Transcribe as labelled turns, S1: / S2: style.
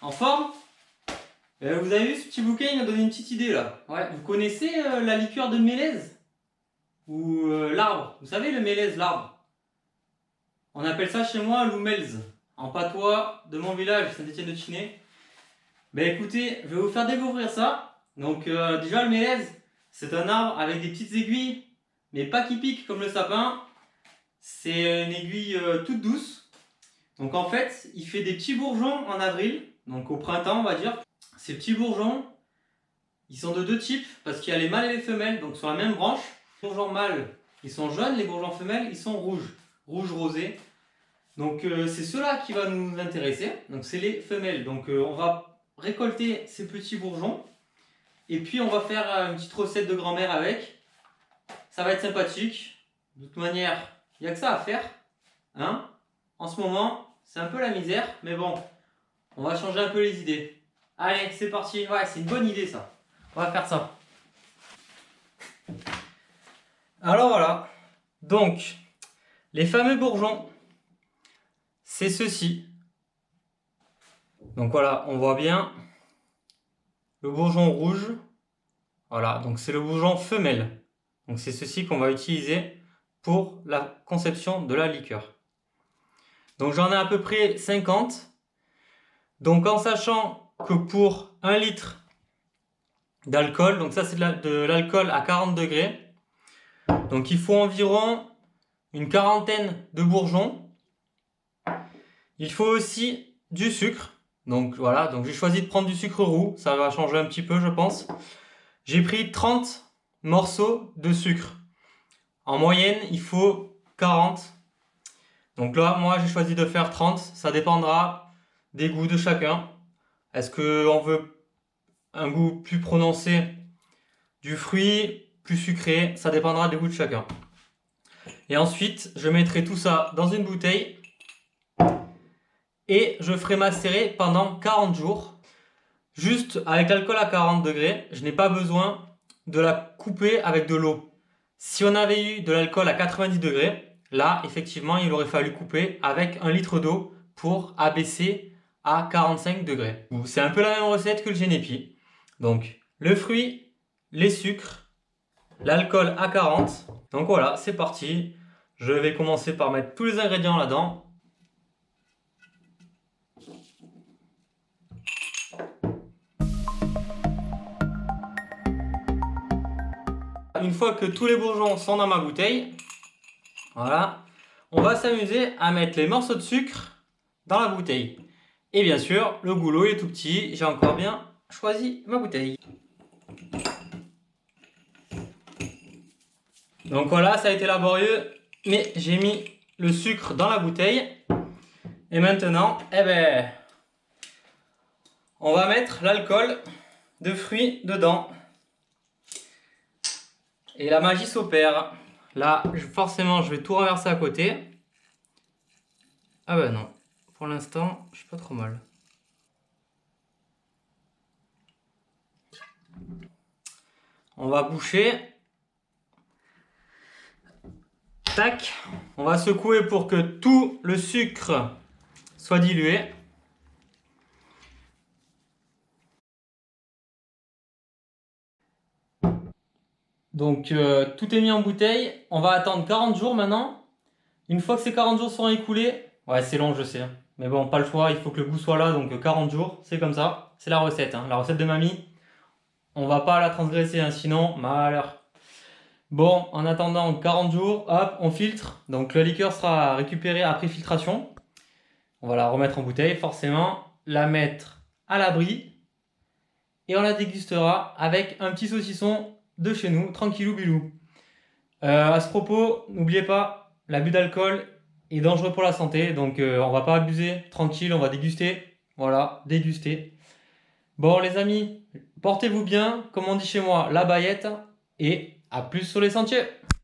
S1: En forme? Vous avez vu ce petit bouquin, il m'a donné une petite idée là. Ouais, vous connaissez la liqueur de mélèze? Ou l'arbre? Vous savez le mélèze, l'arbre? On appelle ça chez moi l'oumelz. En patois de mon village, Saint-Étienne-de-Chiné. Ben écoutez, je vais vous faire découvrir ça. Donc déjà le mélèze, c'est un arbre avec des petites aiguilles, mais pas qui piquent comme le sapin. C'est une aiguille toute douce. Donc en fait, il fait des petits bourgeons en avril, donc au printemps on va dire. Ces petits bourgeons, ils sont de deux types, parce qu'il y a les mâles et les femelles, donc sur la même branche. Les bourgeons mâles, ils sont jaunes, les bourgeons femelles, ils sont rouges, rouge rosé. Donc c'est ceux-là qui va nous intéresser, donc c'est les femelles. Donc on va récolter ces petits bourgeons, et puis on va faire une petite recette de grand-mère avec. Ça va être sympathique. De toute manière, il n'y a que ça à faire. Hein? En ce moment, c'est un peu la misère, mais bon, on va changer un peu les idées. Allez, c'est parti. Ouais, c'est une bonne idée ça. On va faire ça. Alors voilà. Donc, les fameux bourgeons, c'est ceci. Donc voilà, on voit bien le bourgeon rouge. Voilà, donc c'est le bourgeon femelle. Donc c'est ceci qu'on va utiliser pour la conception de la liqueur. Donc j'en ai à peu près 50. Donc en sachant que pour 1 litre d'alcool, donc ça c'est de l'alcool à 40 degrés, donc il faut environ une quarantaine de bourgeons. Il faut aussi du sucre. Donc voilà, donc j'ai choisi de prendre du sucre roux, ça va changer un petit peu je pense. J'ai pris 30 morceaux de sucre. En moyenne, il faut 40. Donc là, moi j'ai choisi de faire 30, ça dépendra des goûts de chacun. Est-ce qu'on veut un goût plus prononcé du fruit, plus sucré? Ça dépendra des goûts de chacun. Et ensuite, je mettrai tout ça dans une bouteille et je ferai macérer pendant 40 jours. Juste avec l'alcool à 40 degrés, je n'ai pas besoin de la couper avec de l'eau. Si on avait eu de l'alcool à 90 degrés, là, effectivement, il aurait fallu couper avec 1 litre d'eau pour abaisser à 45 degrés. C'est un peu la même recette que le génépi. Donc, le fruit, les sucres, l'alcool à 40. Donc voilà, c'est parti. Je vais commencer par mettre tous les ingrédients là-dedans. Une fois que tous les bourgeons sont dans ma bouteille, voilà, on va s'amuser à mettre les morceaux de sucre dans la bouteille. Et bien sûr, le goulot est tout petit, j'ai encore bien choisi ma bouteille. Donc voilà, ça a été laborieux, mais j'ai mis le sucre dans la bouteille. Et maintenant, on va mettre l'alcool de fruits dedans. Et la magie s'opère. Là, forcément, je vais tout renverser à côté. Ah ben non, pour l'instant, je suis pas trop mal. On va boucher. Tac. On va secouer pour que tout le sucre soit dilué. Donc tout est mis en bouteille. On va attendre 40 jours maintenant. Une fois que ces 40 jours seront écoulés, ouais c'est long je sais, mais bon pas le choix, il faut que le goût soit là, donc 40 jours, c'est comme ça. C'est la recette, hein, la recette de mamie. On va pas la transgresser, hein, sinon malheur. Bon, en attendant 40 jours, hop, on filtre. Donc la liqueur sera récupérée après filtration. On va la remettre en bouteille forcément, la mettre à l'abri. Et on la dégustera avec un petit saucisson de chez nous, tranquillou bilou. À ce propos, n'oubliez pas, l'abus d'alcool est dangereux pour la santé, donc on va pas abuser, tranquille, on va déguster. Voilà, déguster. Bon les amis, portez-vous bien, comme on dit chez moi, la baillette, et à plus sur les sentiers.